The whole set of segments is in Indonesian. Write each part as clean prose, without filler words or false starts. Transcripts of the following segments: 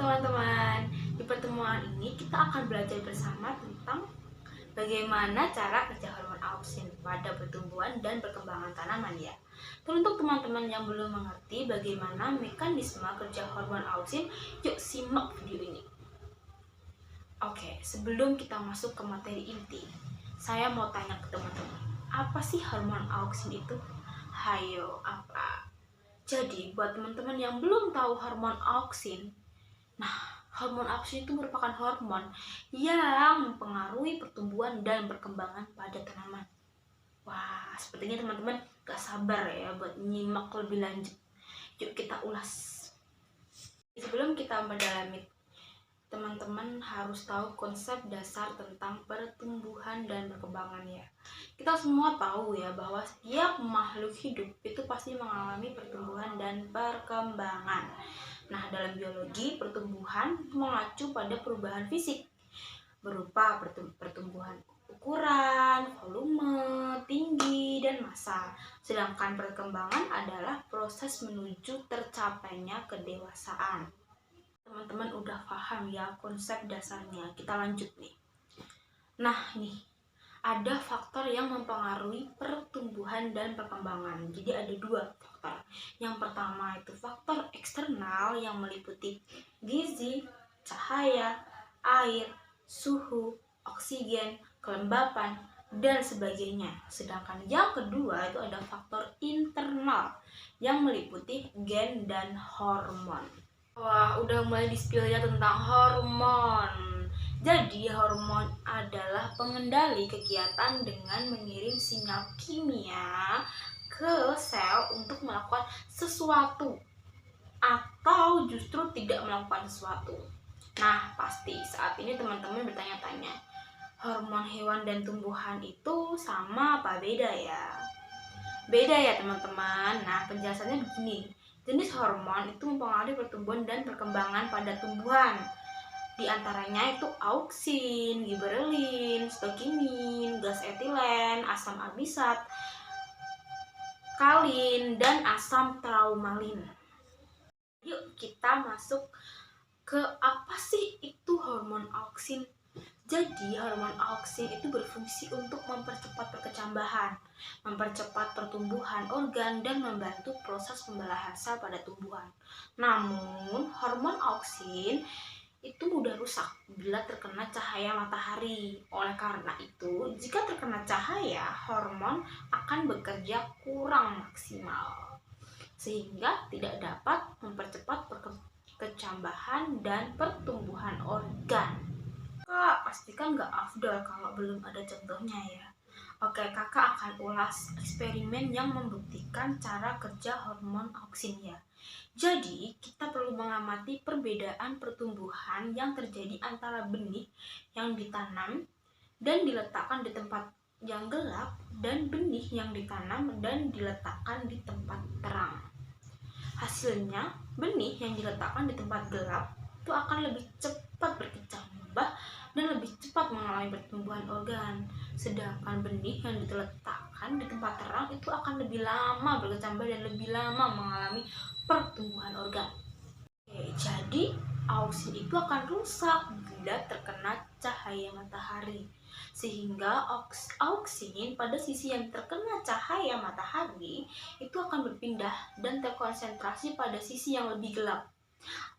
teman-teman. Di pertemuan ini kita akan belajar bersama tentang bagaimana cara kerja hormon auksin pada pertumbuhan dan perkembangan tanaman ya. Untuk teman-teman yang belum mengerti bagaimana mekanisme kerja hormon auksin, yuk simak video ini. Oke, sebelum kita masuk ke materi inti, saya mau tanya ke teman-teman, apa sih hormon auksin itu? Hayo, apa? Jadi, buat teman-teman yang belum tahu hormon auksin, hormon auksin itu merupakan hormon yang mempengaruhi pertumbuhan dan perkembangan pada tanaman. Wah, sepertinya teman-teman gak sabar ya buat nyimak lebih lanjut. Yuk kita ulas. Sebelum kita mendalami, teman-teman harus tahu konsep dasar tentang pertumbuhan dan perkembangan ya. Kita semua tahu ya bahwa setiap makhluk hidup itu pasti mengalami pertumbuhan dan perkembangan. Nah, dalam biologi, pertumbuhan mengacu pada perubahan fisik berupa pertumbuhan ukuran, volume, tinggi, dan massa. Sedangkan perkembangan adalah proses menuju tercapainya kedewasaan. Teman-teman udah paham ya konsep dasarnya. Kita lanjut nih. Nah, nih ada faktor yang mempengaruhi pertumbuhan dan perkembangan. Jadi ada dua faktor. Yang pertama itu faktor eksternal yang meliputi gizi, cahaya, air, suhu, oksigen, kelembapan, dan sebagainya. Sedangkan yang kedua itu ada faktor internal yang meliputi gen dan hormon. Wah, udah mulai di-spill ya tentang hormon. Jadi, hormon adalah pengendali kegiatan dengan mengirim sinyal kimia ke sel untuk melakukan sesuatu atau justru tidak melakukan sesuatu. Nah, pasti saat ini teman-teman bertanya-tanya, hormon hewan dan tumbuhan itu sama apa beda ya? Beda ya teman-teman. Nah, penjelasannya begini. Jenis hormon itu mempengaruhi pertumbuhan dan perkembangan pada tumbuhan. Di antaranya itu auksin, giberelin, stokinin, gas etilen, asam abisat, kalin, dan asam traumalin. Yuk kita masuk ke apa sih itu hormon auksin. Jadi hormon auksin itu berfungsi untuk mempercepat perkecambahan, mempercepat pertumbuhan organ, dan membantu proses pembelahan sel pada tumbuhan. Namun hormon auksin itu mudah rusak bila terkena cahaya matahari. Oleh karena itu, jika terkena cahaya, hormon akan bekerja kurang maksimal, sehingga tidak dapat mempercepat perkecambahan dan pertumbuhan organ. Kak, pastikan gak afdol kalau belum ada contohnya ya. Oke, kakak akan ulas eksperimen yang membuktikan cara kerja hormon auksin ya. Jadi, kita perlu mengamati perbedaan pertumbuhan yang terjadi antara benih yang ditanam dan diletakkan di tempat yang gelap dan benih yang ditanam dan diletakkan di tempat terang. Hasilnya, benih yang diletakkan di tempat gelap itu akan lebih cepat berkecambah dan lebih cepat mengalami pertumbuhan organ. Sedangkan benih yang diletakkan di tempat terang itu akan lebih lama berkecambah dan lebih lama mengalami pertumbuhan organ. Oke, jadi auksin itu akan rusak bila terkena cahaya matahari. Sehingga auksin pada sisi yang terkena cahaya matahari itu akan berpindah dan terkonsentrasi pada sisi yang lebih gelap.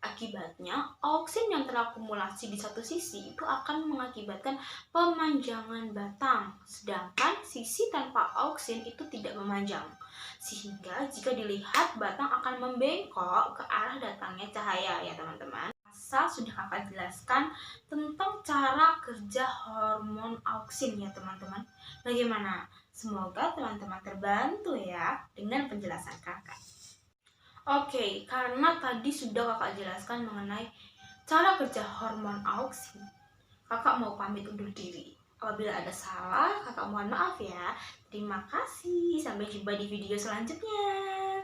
Akibatnya, auksin yang terakumulasi di satu sisi itu akan mengakibatkan pemanjangan batang, sedangkan sisi tanpa auksin itu tidak memanjang. Sehingga jika dilihat, batang akan membengkok ke arah datangnya cahaya ya teman-teman. Asal sudah kakak jelaskan tentang cara kerja hormon auksin ya teman-teman. Bagaimana? Semoga teman-teman terbantu ya dengan penjelasan kakak. Oke, karena tadi sudah kakak jelaskan mengenai cara kerja hormon auksin, kakak mau pamit undur diri. Apabila ada salah, kakak mohon maaf ya. Terima kasih, sampai jumpa di video selanjutnya.